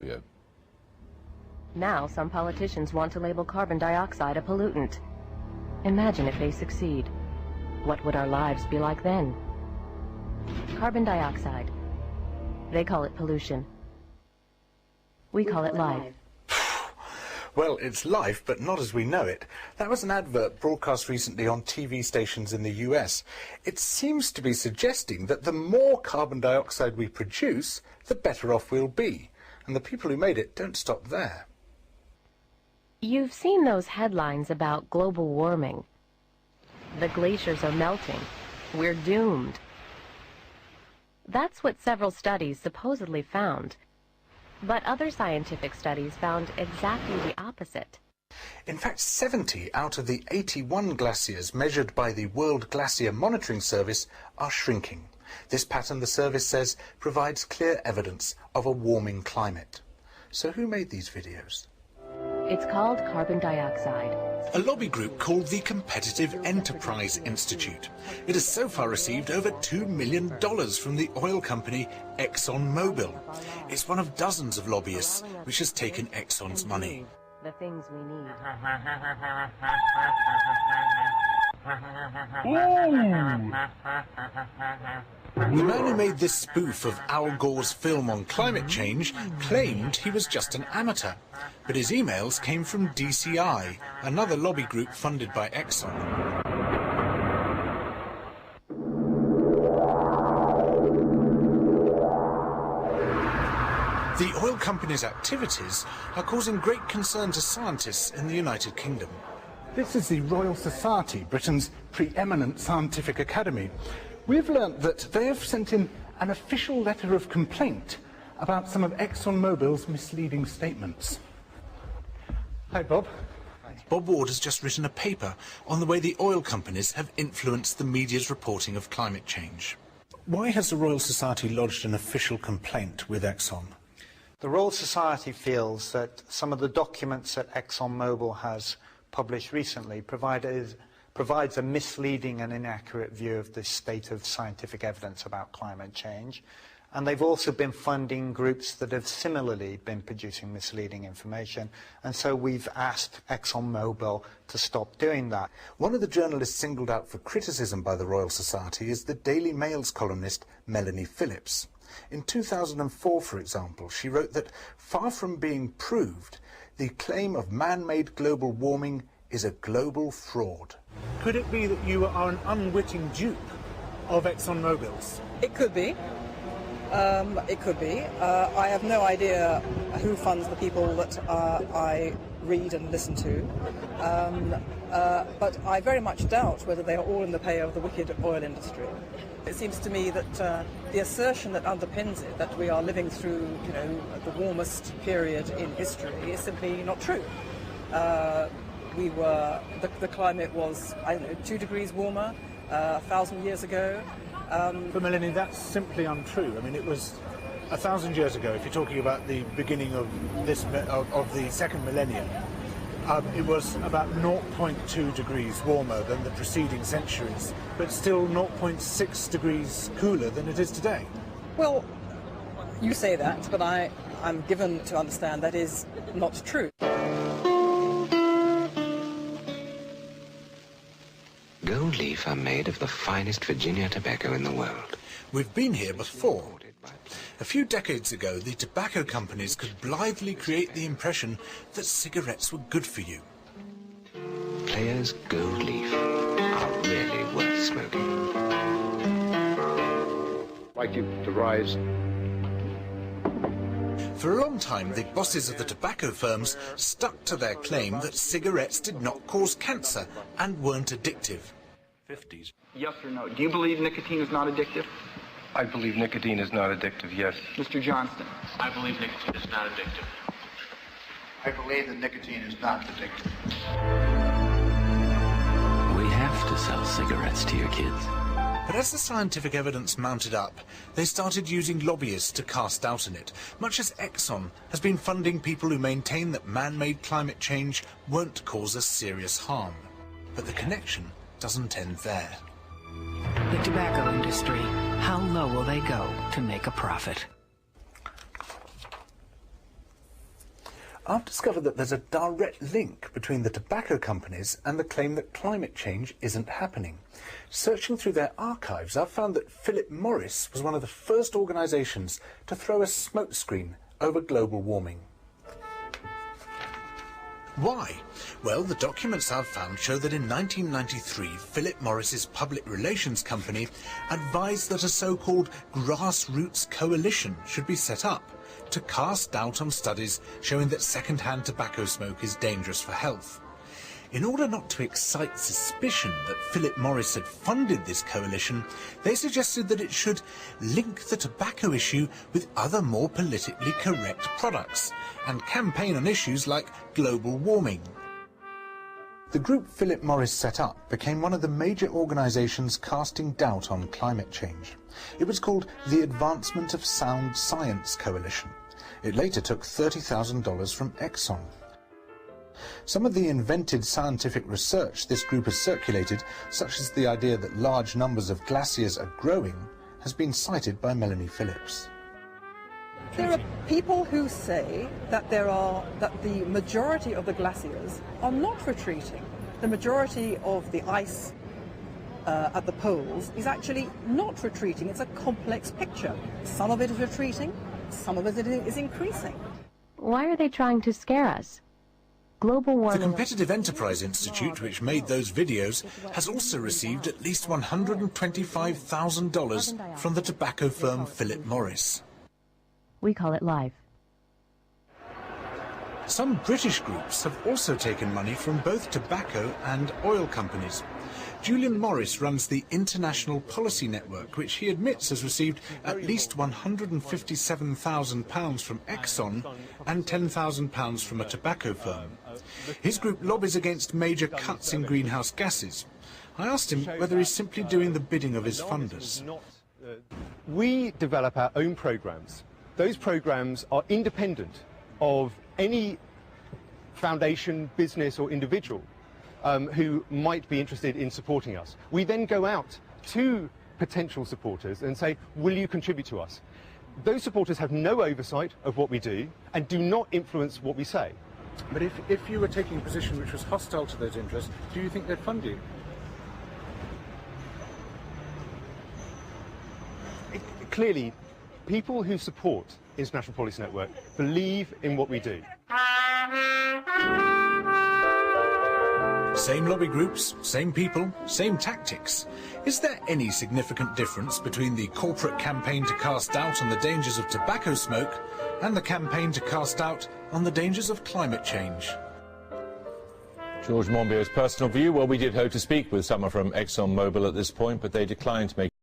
Yeah. Now some politicians want to label carbon dioxide a pollutant. Imagine if they succeed. What would our lives be like then? Carbon dioxide. They call it pollution. We call it life. Well, it's life, but not as we know it. That was an advert broadcast recently on TV stations in the US. It seems to be suggesting that the more carbon dioxide we produce, the better off we'll be. And the people who made it don't stop there. You've seen those headlines about global warming. The glaciers are melting. We're doomed. That's what several studies supposedly found. But other scientific studies found exactly the opposite. In fact, 70 out of the 81 glaciers measured by the World Glacier Monitoring Service are shrinking. This pattern, the service says, provides clear evidence of a warming climate. So who made these videos? It's called carbon dioxide. A lobby group called the Competitive Enterprise Institute. It has so far received over $2 million from the oil company Exxon-Mobil. It's one of dozens of lobbyists which has taken Exxon's money. The things we need. The man who made this spoof of Al Gore's film on climate change claimed he was just an amateur. But his emails came from DCI, another lobby group funded by Exxon. The oil company's activities are causing great concern to scientists in the United Kingdom. This is the Royal Society, Britain's preeminent scientific academy. We've learnt that they have sent in an official letter of complaint about some of Exxon-Mobil's misleading statements. Hi, Bob. Hi. Bob Ward has just written a paper on the way the oil companies have influenced the media's reporting of climate change. Why has the Royal Society lodged an official complaint with Exxon? The Royal Society feels that some of the documents that Exxon-Mobil has published recently provides a misleading and inaccurate view of the state of scientific evidence about climate change. And they've also been funding groups that have similarly been producing misleading information. And so we've asked Exxon-Mobil to stop doing that. One of the journalists singled out for criticism by the Royal Society is the Daily Mail's columnist Melanie Phillips. In 2004, for example, she wrote that, far from being proved, the claim of man-made global warming is a global fraud. Could it be that you are an unwitting dupe of Exxon-Mobil's? It could be. It could be. I have no idea who funds the people that I read and listen to. But I very much doubt whether they are all in the pay of the wicked oil industry. It seems to me that the assertion that underpins it, that we are living through, the warmest period in history, is simply not true. The climate was, 2 degrees warmer 1,000 years ago. But Melanie, that's simply untrue. I mean, it was 1,000 years ago. If you're talking about the beginning of the second millennium, it was about 0.2 degrees warmer than the preceding centuries, but still 0.6 degrees cooler than it is today. Well, you say that, but I'm given to understand that is not true. Gold leaf are made of the finest Virginia tobacco in the world. We've been here before. A few decades ago, the tobacco companies could blithely create the impression that cigarettes were good for you. Players Gold Leaf are really worth smoking. I'd like you to rise. For a long time, the bosses of the tobacco firms stuck to their claim that cigarettes did not cause cancer and weren't addictive. 50s. Yes or no? Do you believe nicotine is not addictive? I believe nicotine is not addictive, yes. Mr. Johnston? I believe nicotine is not addictive. I believe that nicotine is not addictive. We have to sell cigarettes to your kids. But as the scientific evidence mounted up, they started using lobbyists to cast doubt on it, much as Exxon has been funding people who maintain that man-made climate change won't cause us serious harm. But the connection doesn't end there. The tobacco industry, how low will they go to make a profit? I've discovered that there's a direct link between the tobacco companies and the claim that climate change isn't happening. Searching through their archives, I've found that Philip Morris was one of the first organisations to throw a smokescreen over global warming. Why? Well, the documents I've found show that in 1993, Philip Morris's public relations company advised that a so-called grassroots coalition should be set up to cast doubt on studies showing that second-hand tobacco smoke is dangerous for health. In order not to excite suspicion that Philip Morris had funded this coalition, they suggested that it should link the tobacco issue with other more politically correct products and campaign on issues like global warming. The group Philip Morris set up became one of the major organisations casting doubt on climate change. It was called the Advancement of Sound Science Coalition. It later took $30,000 from Exxon. Some of the invented scientific research this group has circulated, such as the idea that large numbers of glaciers are growing, has been cited by Melanie Phillips. There are people who say that the majority of the glaciers are not retreating. The majority of the ice at the poles is actually not retreating. It's a complex picture. Some of it is retreating, some of it is increasing. Why are they trying to scare us? Global warming. The Competitive Enterprise Institute, which made those videos, has also received at least $125,000 from the tobacco firm Philip Morris. We call it life. Some British groups have also taken money from both tobacco and oil companies. Julian Morris runs the International Policy Network, which he admits has received at least £157,000 from Exxon and £10,000 from a tobacco firm. His group lobbies against major cuts in greenhouse gases. I asked him whether he's simply doing the bidding of his funders. We develop our own programs. Those programs are independent of any foundation, business or individual who might be interested in supporting us. We then go out to potential supporters and say, will you contribute to us? Those supporters have no oversight of what we do and do not influence what we say. But if you were taking a position which was hostile to those interests, do you think they'd fund you? Clearly, people who support International Policy Network believe in what we do. Same lobby groups, same people, same tactics. Is there any significant difference between the corporate campaign to cast doubt on the dangers of tobacco smoke and the campaign to cast doubt on the dangers of climate change? George Monbiot's personal view. Well, we did hope to speak with someone from Exxon-Mobil at this point, but they declined to make